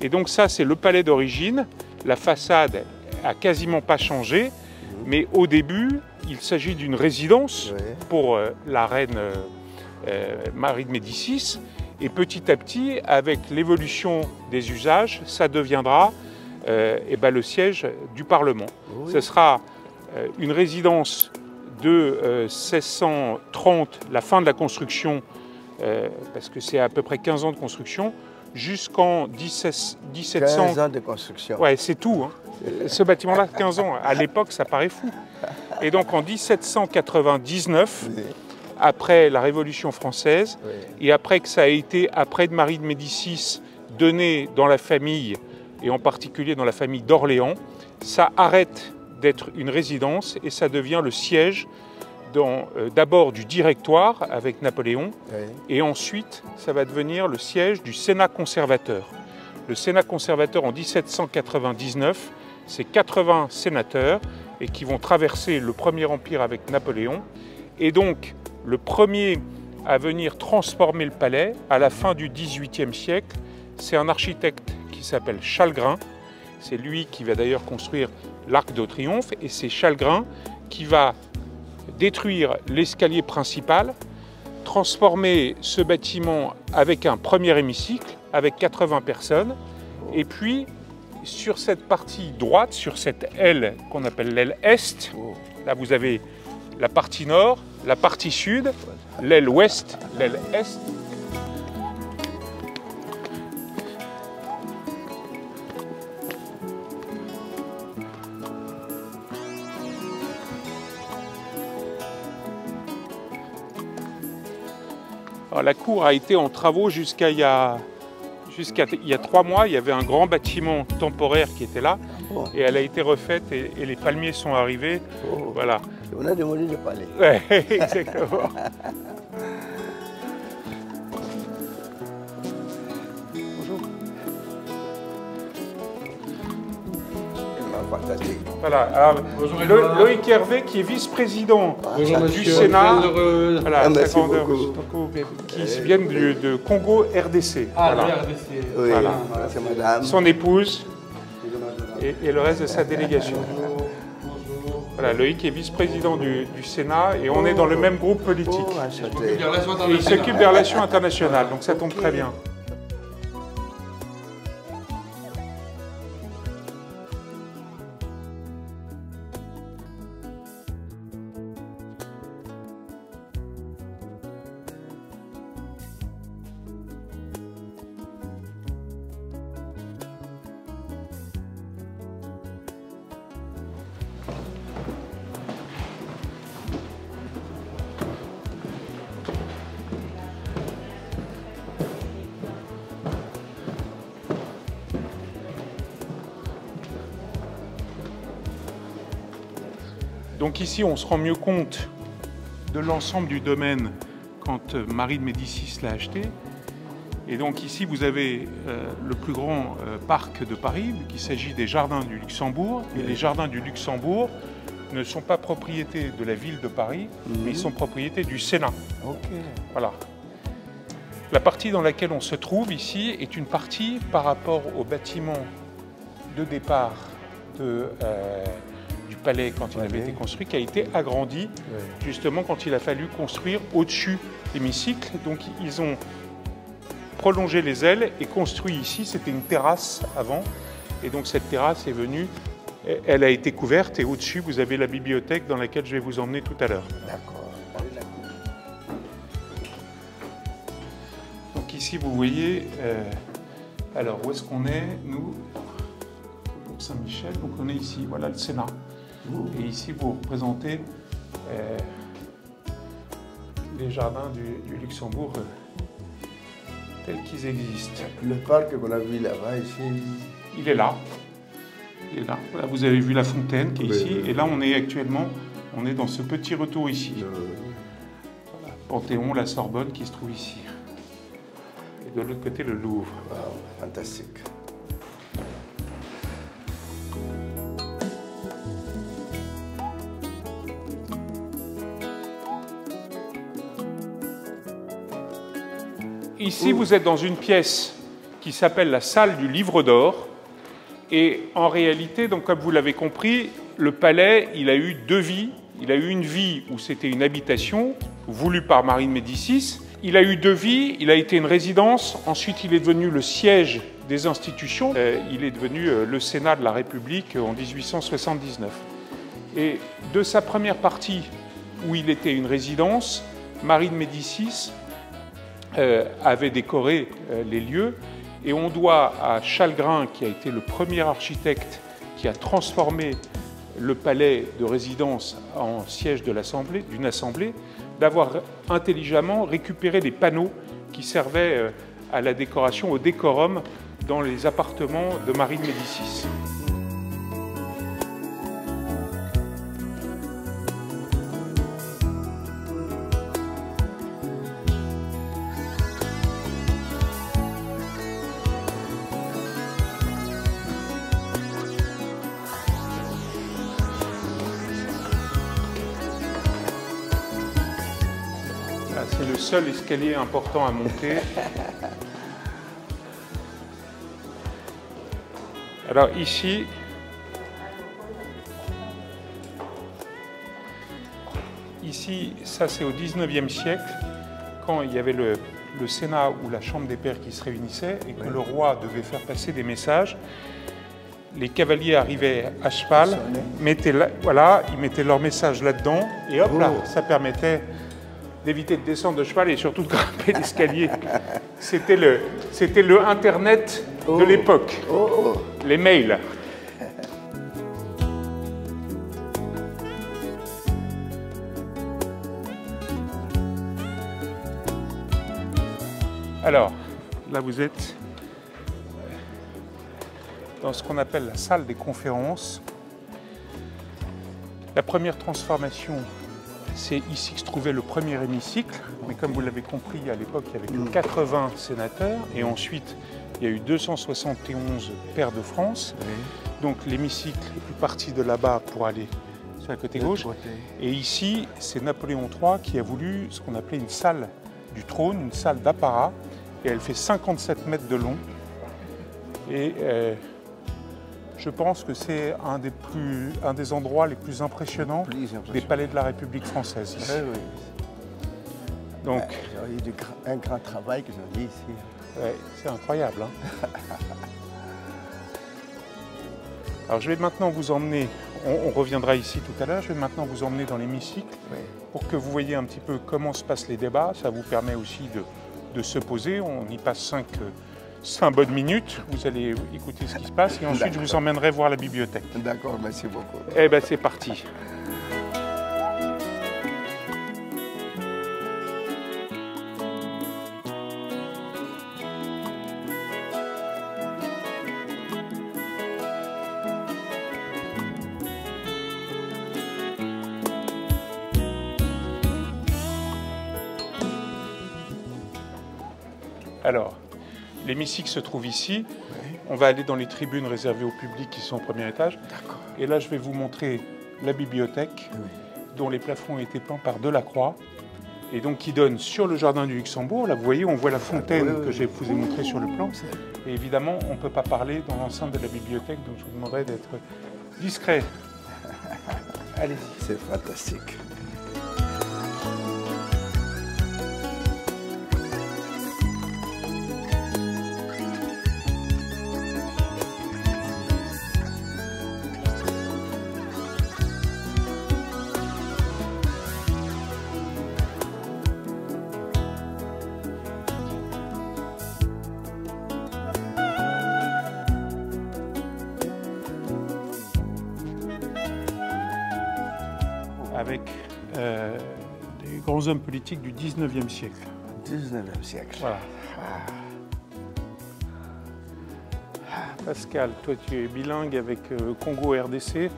Et donc ça, c'est le palais d'origine. La façade a quasiment pas changé, mais au début, il s'agit d'une résidence pour la reine Marie de Médicis. Et petit à petit, avec l'évolution des usages, ça deviendra le siège du Parlement. Oui. Ce sera une résidence de 1630, la fin de la construction, parce que c'est à peu près 15 ans de construction, jusqu'en 1700. 15 ans de construction. Ouais, c'est tout. Hein. Ce bâtiment-là, 15 ans. À l'époque, ça paraît fou. Et donc en 1799, oui. Après la Révolution française, oui. Et après que ça a été, après de Marie de Médicis, donné dans la famille, et en particulier dans la famille d'Orléans, ça arrête d'être une résidence et ça devient le siège d'abord du Directoire avec Napoléon, oui. Et ensuite ça va devenir le siège du Sénat conservateur. Le Sénat conservateur en 1799, c'est 80 sénateurs et qui vont traverser le Premier Empire avec Napoléon. Et donc le premier à venir transformer le palais à la fin du XVIIIe siècle, c'est un architecte qui s'appelle Chalgrin. C'est lui qui va d'ailleurs construire l'Arc de Triomphe et c'est Chalgrin qui va détruire l'escalier principal, transformer ce bâtiment avec un premier hémicycle avec 80 personnes et puis sur cette partie droite, sur cette aile qu'on appelle l'aile Est, là vous avez la partie nord, la partie sud, l'aile ouest, l'aile est. Alors, la cour a été en travaux jusqu'à il y a 3 mois. Il y avait un grand bâtiment temporaire qui était là et elle a été refaite et les palmiers sont arrivés. Oh. Voilà. On a démoli le palais. Ouais, exactement. Bonjour. Voilà. Alors, Loïc Hervé, qui est vice-président du Sénat, voilà, qui viennent de Congo RDC. Ah, voilà. RDC. Oui, voilà. c'est madame. Son épouse et le reste de sa délégation. Voilà, Loïc est vice-président du Sénat et on est dans le même groupe politique. Et il s'occupe des relations internationales, donc ça tombe très bien. Donc ici, on se rend mieux compte de l'ensemble du domaine quand Marie de Médicis l'a acheté. Et donc ici, vous avez le plus grand parc de Paris, il s'agit des Jardins du Luxembourg. Et les Jardins du Luxembourg ne sont pas propriété de la ville de Paris, mais ils sont propriété du Sénat. Okay. Voilà. La partie dans laquelle on se trouve ici est une partie par rapport au bâtiment de départ du palais quand il avait été construit, qui a été agrandi justement quand il a fallu construire au-dessus l'hémicycle. Donc ils ont prolongé les ailes et construit ici, c'était une terrasse avant, et donc cette terrasse est venue, elle a été couverte et au-dessus vous avez la bibliothèque dans laquelle je vais vous emmener tout à l'heure. D'accord. Donc ici vous voyez, alors où est-ce qu'on est, nous, Saint-Michel, donc on est ici, voilà le Sénat. Et ici vous représentez les jardins du Luxembourg tels qu'ils existent. Le parc qu'on a vu là-bas ici. Il est là. Il est là. Là, vous avez vu la fontaine qui est ici. Et là on est actuellement, on est dans ce petit retour ici. Voilà. Panthéon, la Sorbonne qui se trouve ici. Et de l'autre côté le Louvre. Wow, fantastique. Ici, vous êtes dans une pièce qui s'appelle la salle du livre d'or. Et en réalité, donc, comme vous l'avez compris, le palais, il a eu deux vies. Il a eu une vie où c'était une habitation voulue par Marie de Médicis. Il a eu deux vies. Il a été une résidence. Ensuite, il est devenu le siège des institutions. Il est devenu le Sénat de la République en 1879. Et de sa première partie, où il était une résidence, Marie de Médicis avait décoré les lieux. Et on doit à Chalgrin, qui a été le premier architecte qui a transformé le palais de résidence en siège de l'Assemblée, d'une assemblée, d'avoir intelligemment récupéré les panneaux qui servaient à la décoration, au décorum dans les appartements de Marie de Médicis. C'est le seul escalier important à monter. Alors ici, ça c'est au 19e siècle, quand il y avait le Sénat ou la Chambre des Pairs qui se réunissait et que le roi devait faire passer des messages. Les cavaliers arrivaient à cheval, ils mettaient leur message là-dedans et hop là, ça permettait d'éviter de descendre de cheval et surtout de grimper l'escalier. C'était le Internet de l'époque, les mails. Alors, là vous êtes dans ce qu'on appelle la salle des conférences. La première transformation, c'est ici que se trouvait le premier hémicycle, mais comme vous l'avez compris, à l'époque, il n'y avait que 80 sénateurs, et ensuite, il y a eu 271 pairs de France. Oui. Donc l'hémicycle est parti de là-bas pour aller sur la côté gauche. Et ici, c'est Napoléon III qui a voulu ce qu'on appelait une salle du trône, une salle d'apparat, et elle fait 57 mètres de long. Et je pense que c'est un des endroits les plus impressionnants des palais de la République française. Ici. Oui, oui. Donc, il y a eu un grand travail qu'ils ont dit ici. Ouais, c'est incroyable. Hein. Alors je vais maintenant vous emmener, on reviendra ici tout à l'heure, je vais maintenant vous emmener dans l'hémicycle pour que vous voyez un petit peu comment se passent les débats. Ça vous permet aussi de se poser. On y passe 5 bonnes minutes, vous allez écouter ce qui se passe et ensuite je vous emmènerai voir la bibliothèque. D'accord, merci beaucoup. Eh bien c'est parti. Alors, l'hémicycle se trouve ici. Oui. On va aller dans les tribunes réservées au public qui sont au premier étage. Et là, je vais vous montrer la bibliothèque, dont les plafonds ont été peints par Delacroix, et donc qui donne sur le jardin du Luxembourg. Là, vous voyez, on voit la fontaine que je vous ai montrée sur le plan. Et évidemment, on ne peut pas parler dans l'enceinte de la bibliothèque, donc je vous demanderai d'être discret. Allez-y. C'est fantastique. Avec des grands hommes politiques du 19e siècle. 19e siècle. Voilà. Pascal, toi tu es bilingue avec Congo-RDC.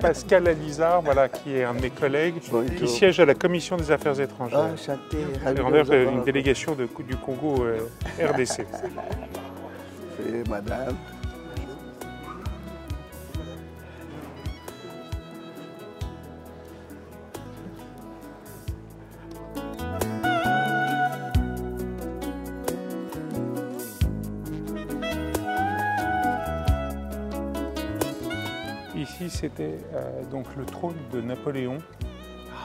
Pascal Alizard, voilà, qui est un de mes collègues, qui siège à la Commission des Affaires étrangères. Une délégation du Congo-RDC. C'est madame. ici, c'était donc le trône de Napoléon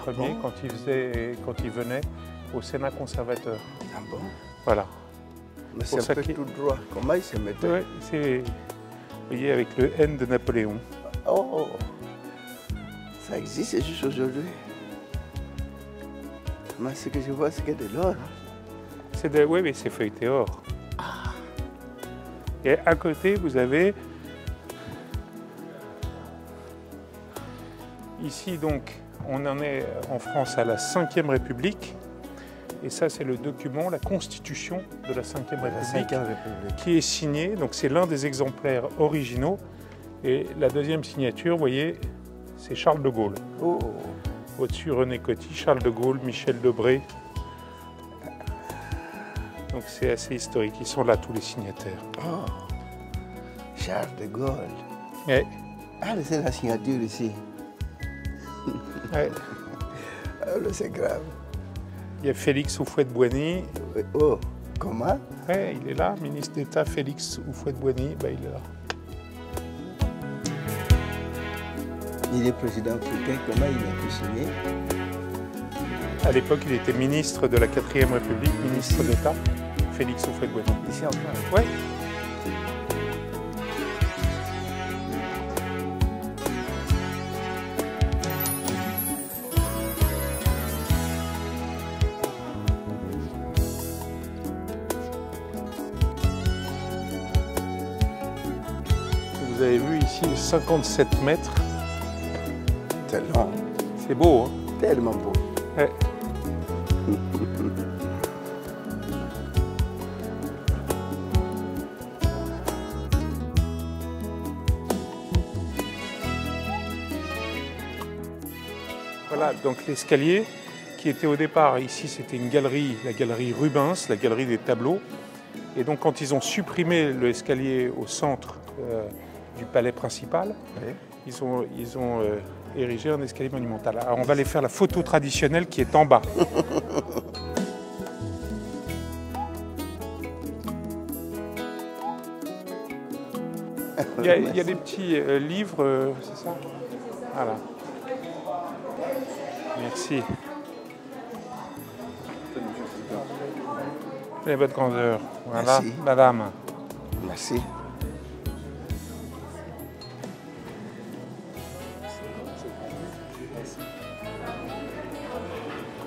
Ier quand il venait au Sénat conservateur. Ah bon? Voilà. Mais c'est un peu tout droit. Comment il se mettait? Ouais, c'est, vous voyez, avec le N de Napoléon. Oh, ça existe juste aujourd'hui. Mais ce que je vois, c'est que de l'or. Oui, mais c'est feuilleté or. Et à côté, vous avez ici, donc, on en est en France à la Ve République. Et ça, c'est le document, la Constitution de la Ve République, qui est signé. Donc, c'est l'un des exemplaires originaux. Et la deuxième signature, vous voyez, c'est Charles de Gaulle. Oh. Au-dessus, René Coty, Charles de Gaulle, Michel Debré. Donc, c'est assez historique. Ils sont là, tous les signataires. Oh. Charles de Gaulle. Ouais. Ah, c'est la signature ici. Ouais. Ah, c'est grave. Il y a Félix Houphouët-Boigny. Oh, comment? Ouais, il est là, ministre d'État Félix Houphouët-Boigny, ben, il est là. Il est président africain, comment il a pu signer? À l'époque, il était ministre de la 4e République, ministre d'État, Félix Houphouët-Boigny. Ici en France? Ouais. Vous avez vu ici 57 mètres. Tellement. C'est beau, hein? Tellement beau. Ouais. Voilà, donc l'escalier qui était au départ, ici c'était une galerie, la galerie Rubens, la galerie des tableaux. Et donc quand ils ont supprimé l'escalier au centre du palais principal, Oui. ils ont érigé un escalier monumental. Alors on va aller faire la photo traditionnelle qui est en bas. Il y a des petits livres, c'est ça? Voilà. Merci. Et votre grandeur. Voilà, Merci. madame. Merci.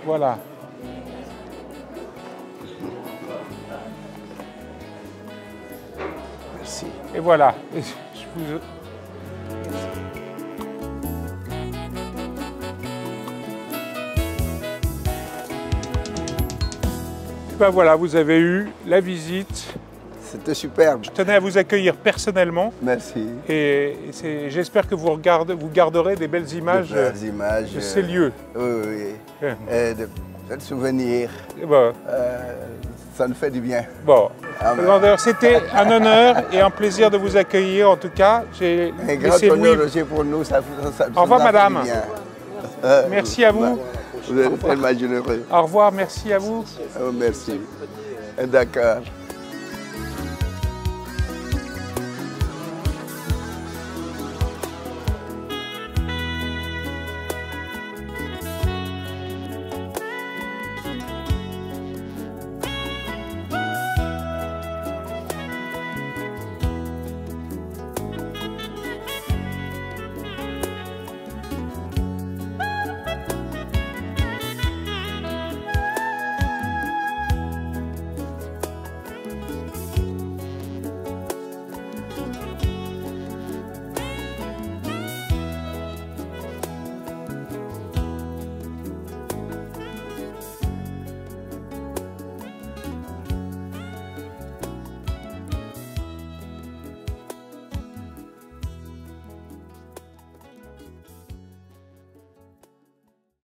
Voilà. Merci. Et voilà. Et je vous... Ben voilà, vous avez eu la visite. C'était superbe. Je tenais à vous accueillir personnellement. Merci. Et j'espère que vous garderez des belles images, Des images de ces lieux. Oui, oui. Et de souvenirs. Bon. Ça nous fait du bien. Bon. Ah, Grandeur, c'était un honneur et un plaisir de vous accueillir en tout cas. J'ai un grand laissé honneur Louis. aussi pour nous. Ça Au revoir, nous a fait madame. du bien. Merci à vous. Vous êtes tellement généreux. Au revoir, merci à vous. Oh, merci. D'accord.